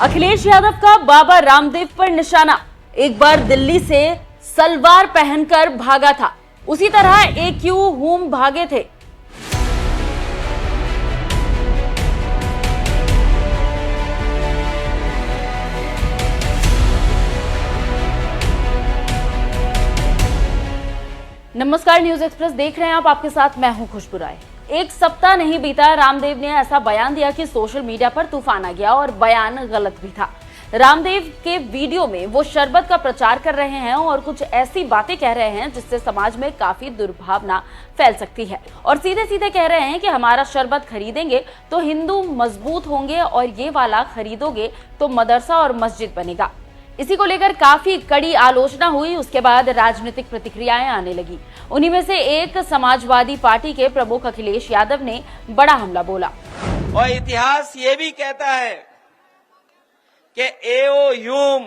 अखिलेश यादव का बाबा रामदेव पर निशाना। एक बार दिल्ली से सलवार पहनकर भागा था, उसी तरह AQ होम भागे थे। नमस्कार, न्यूज एक्सप्रेस देख रहे हैं आप। आपके साथ मैं हूं खुशबू राय। एक सप्ताह नहीं बीता, रामदेव ने ऐसा बयान दिया कि सोशल मीडिया पर तूफान आ गया और बयान गलत भी था। रामदेव के वीडियो में वो शरबत का प्रचार कर रहे हैं और कुछ ऐसी बातें कह रहे हैं जिससे समाज में काफी दुर्भावना फैल सकती है, और सीधे सीधे कह रहे हैं कि हमारा शरबत खरीदेंगे तो हिंदू मजबूत होंगे और ये वाला खरीदोगे तो मदरसा और मस्जिद बनेगा। इसी को लेकर काफी कड़ी आलोचना हुई। उसके बाद राजनीतिक प्रतिक्रियाएं आने लगी। उन्हीं में से एक समाजवादी पार्टी के प्रमुख अखिलेश यादव ने बड़ा हमला बोला। और इतिहास ये भी कहता है कि एओ ह्यूम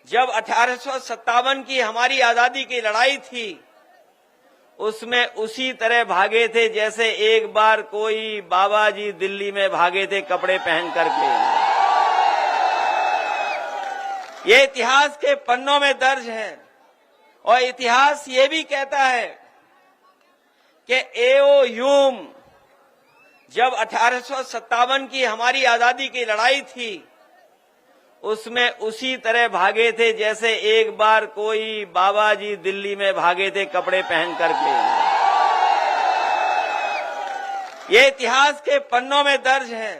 जब 1857 की हमारी आजादी की लड़ाई थी, उसमें उसी तरह भागे थे जैसे एक बार कोई बाबा जी दिल्ली में भागे थे कपड़े पहन करके। ये इतिहास के पन्नों में दर्ज है। और इतिहास ये भी कहता है कि एओ ह्यूम जब 1857 की हमारी आजादी की लड़ाई थी, उसमें उसी तरह भागे थे जैसे एक बार कोई बाबा जी दिल्ली में भागे थे कपड़े पहन करके। ये इतिहास के पन्नों में दर्ज है।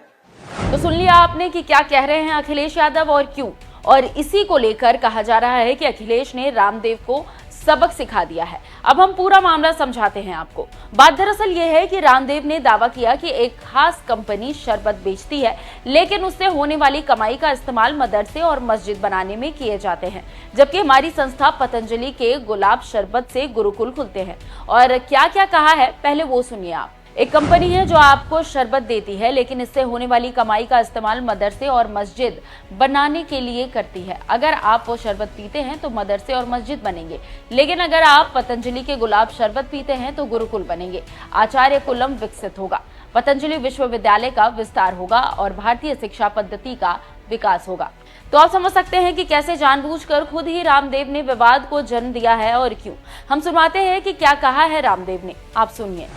तो सुन लिया आपने कि क्या कह रहे हैं अखिलेश यादव और क्यों। और इसी को लेकर कहा जा रहा है कि अखिलेश ने रामदेव को सबक सिखा दिया है। अब हम पूरा मामला समझाते हैं आपको। बात दरअसल ये है कि रामदेव ने दावा किया कि एक खास कंपनी शरबत बेचती है, लेकिन उससे होने वाली कमाई का इस्तेमाल मदरसे और मस्जिद बनाने में किए जाते हैं, जबकि हमारी संस्था पतंजलि के गुलाब शरबत से गुरुकुल खुलते हैं। और क्या क्या कहा है पहले वो सुनिए आप। एक कंपनी है जो आपको शरबत देती है, लेकिन इससे होने वाली कमाई का इस्तेमाल मदरसे और मस्जिद बनाने के लिए करती है। अगर आप वो शरबत पीते हैं तो मदरसे और मस्जिद बनेंगे, लेकिन अगर आप पतंजलि के गुलाब शरबत पीते हैं तो गुरुकुल बनेंगे, आचार्य कुलम विकसित होगा, पतंजलि विश्वविद्यालय का विस्तार होगा और भारतीय शिक्षा पद्धति का विकास होगा। तो आप समझ सकते हैं कि कैसे जानबूझकर खुद ही रामदेव ने विवाद को जन्म दिया है और क्यों। हम सुनवाते हैं कि क्या कहा है रामदेव ने, आप सुनिए।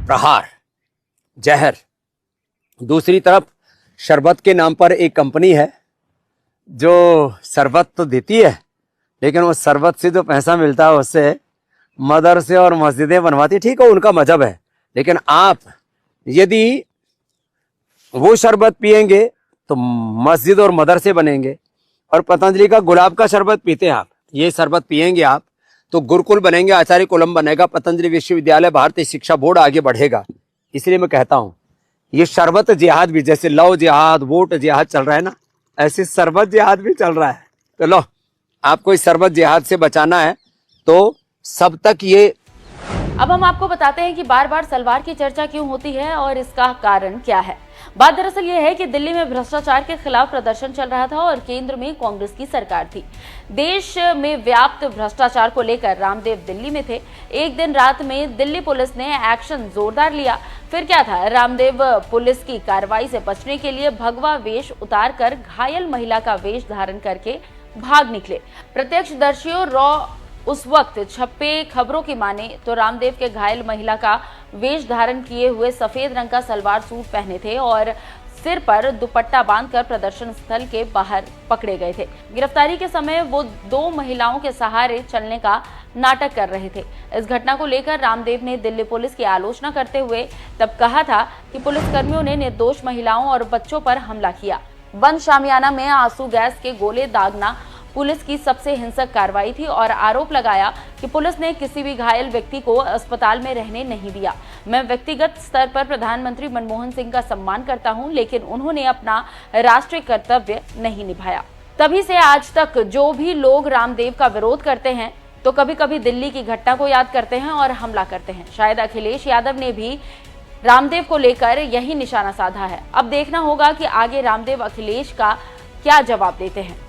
प्रहार, जहर। दूसरी तरफ शरबत के नाम पर एक कंपनी है जो शरबत तो देती है, लेकिन वो शरबत से जो पैसा मिलता है उससे मदरसे और मस्जिदें बनवाती है। ठीक है, उनका मजहब है, लेकिन आप यदि वो शरबत पिएंगे तो मस्जिद और मदरसे बनेंगे। और पतंजलि का गुलाब का शरबत पीते हैं आप, ये शरबत पिएंगे आप तो गुरुकुल बनेंगे, आचार्य कुलम बनेगा, पतंजलि विश्वविद्यालय, भारतीय शिक्षा बोर्ड आगे बढ़ेगा। इसलिए मैं कहता हूं ये शरबत जिहाद भी, जैसे लव जिहाद, वोट जिहाद चल रहा है ना, ऐसे शरबत जिहाद भी चल रहा है। तो लो, आपको इस शरबत जिहाद से बचाना है तो सब तक ये। अब हम आपको बताते हैं कि बार बार सलवार की चर्चा क्यों होती है और इसका कारण क्या है। बात दरअसल ये है कि दिल्ली में भ्रष्टाचार के खिलाफ प्रदर्शन चल रहा था और केंद्र में कांग्रेस की सरकार थी। देश में व्याप्त भ्रष्टाचार को लेकर रामदेव दिल्ली में थे। एक दिन रात में दिल्ली पुलिस ने एक्शन जोरदार लिया। फिर क्या था, रामदेव पुलिस की कार्रवाई से बचने के लिए भगवा वेश उतारकर घायल महिला का वेश धारण करके भाग निकले। प्रत्यक्षदर्शियों उस वक्त छपे खबरों की माने तो रामदेव के घायल महिला का वेश धारण किए हुए सफेद रंग का सलवार सूट पहने थे और सिर पर दुपट्टा बांधकर प्रदर्शन स्थल के बाहर पकड़े गए थे। गिरफ्तारी के समय वो दो महिलाओं के सहारे चलने का नाटक कर रहे थे। इस घटना को लेकर रामदेव ने दिल्ली पुलिस की आलोचना करते हुए तब कहा था कि पुलिसकर्मियों ने निर्दोष महिलाओं और बच्चों पर हमला किया। बंद शामियाना में आंसू गैस के गोले दागना पुलिस की सबसे हिंसक कार्रवाई थी और आरोप लगाया कि पुलिस ने किसी भी घायल व्यक्ति को अस्पताल में रहने नहीं दिया। मैं व्यक्तिगत स्तर पर प्रधानमंत्री मनमोहन सिंह का सम्मान करता हूं, लेकिन उन्होंने अपना राष्ट्रीय कर्तव्य नहीं निभाया। तभी से आज तक जो भी लोग रामदेव का विरोध करते हैं तो कभी कभी दिल्ली की घटना को याद करते हैं और हमला करते हैं। शायद अखिलेश यादव ने भी रामदेव को लेकर यही निशाना साधा है। अब देखना होगा कि आगे रामदेव अखिलेश का क्या जवाब देते हैं।